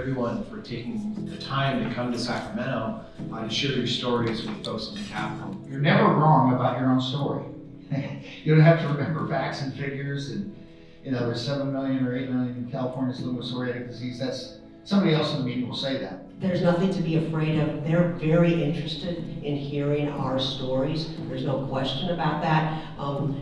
everyone for taking the time to come to Sacramento to share your stories with folks in the Capitol. You're never wrong about your own story. You don't have to remember facts and figures and, there's 7 million or 8 million in Californians living with psoriatic disease. That's somebody else in the meeting will say that. There's nothing to be afraid of. They're very interested in hearing our stories. There's no question about that.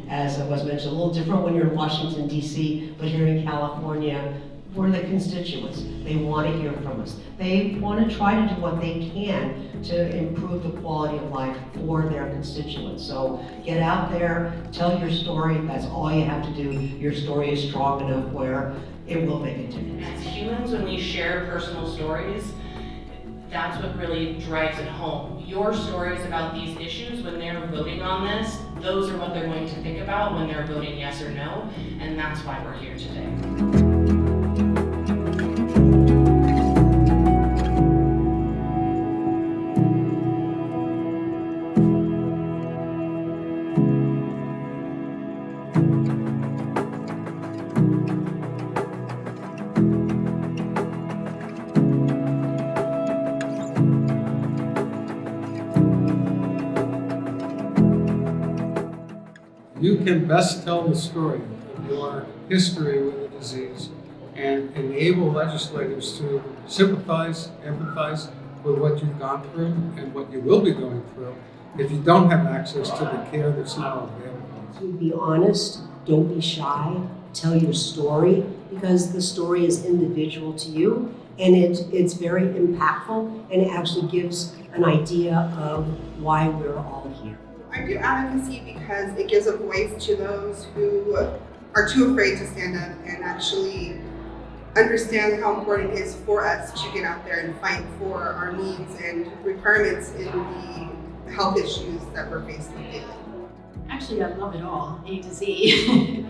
As was mentioned, a little different when you're in Washington, D.C., but here in California, we're the constituents. They want to hear from us. They want to try to do what they can to improve the quality of life for their constituents. So get out there, tell your story. That's all you have to do. Your story is strong enough where it will make a difference. As humans, when we share personal stories, that's what really drives it home. Your stories about these issues, when they're voting on this, those are what they're going to think about when they're voting yes or no, and that's why we're here today. You can best tell the story of your history with the disease and enable legislators to sympathize, empathize with what you've gone through and what you will be going through if you don't have access to the care that's now available. To be honest, don't be shy, tell your story, because the story is individual to you, and it's very impactful, and it actually gives an idea of why we're all here. I do advocacy because it gives a voice to those who are too afraid to stand up and actually understand how important it is for us to get out there and fight for our needs and requirements in the health issues that we're faced with daily. Actually, I love it all, A to Z.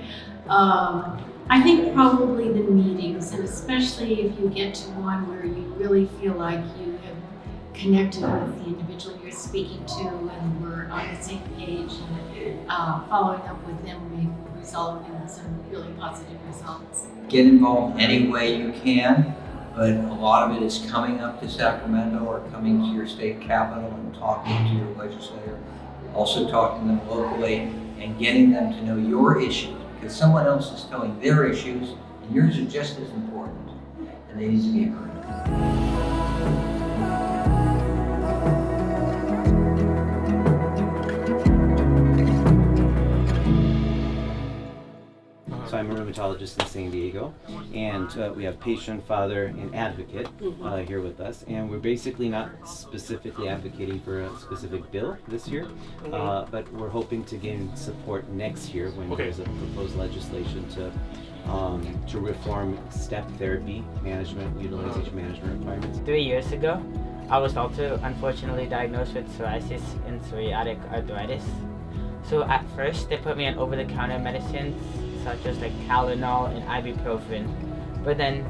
I think probably the meetings, and especially if you get to one where you really feel like you have connected with the individual you're speaking to and we're on the same page, and following up with them may result in some really positive results. Get involved any way you can, but a lot of it is coming up to Sacramento or coming to your state capitol and talking to your legislator, also talking to them locally and getting them to know your issues, because someone else is telling their issues and yours are just as important and they need to be heard. So I'm a rheumatologist in San Diego, and we have patient, father, and advocate here with us, and we're basically not specifically advocating for a specific bill this year, but we're hoping to gain support next year when there's a proposed legislation to reform step therapy management, utilization management requirements. 3 years ago, I was also unfortunately diagnosed with psoriasis and psoriatic arthritis. So at first, they put me on over-the-counter medicines such as like Tylenol and ibuprofen, but then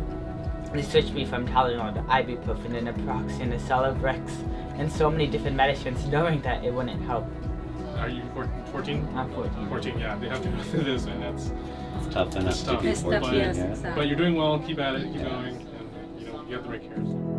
they switched me from Tylenol to ibuprofen and Naproxen and Celebrex and so many different medicines, knowing that it wouldn't help. Are you 14? I'm 14. 14, yeah, they have to go through this, and it's Tough enough to be 14. But you're doing well, keep at it, keep going, and you have the right care.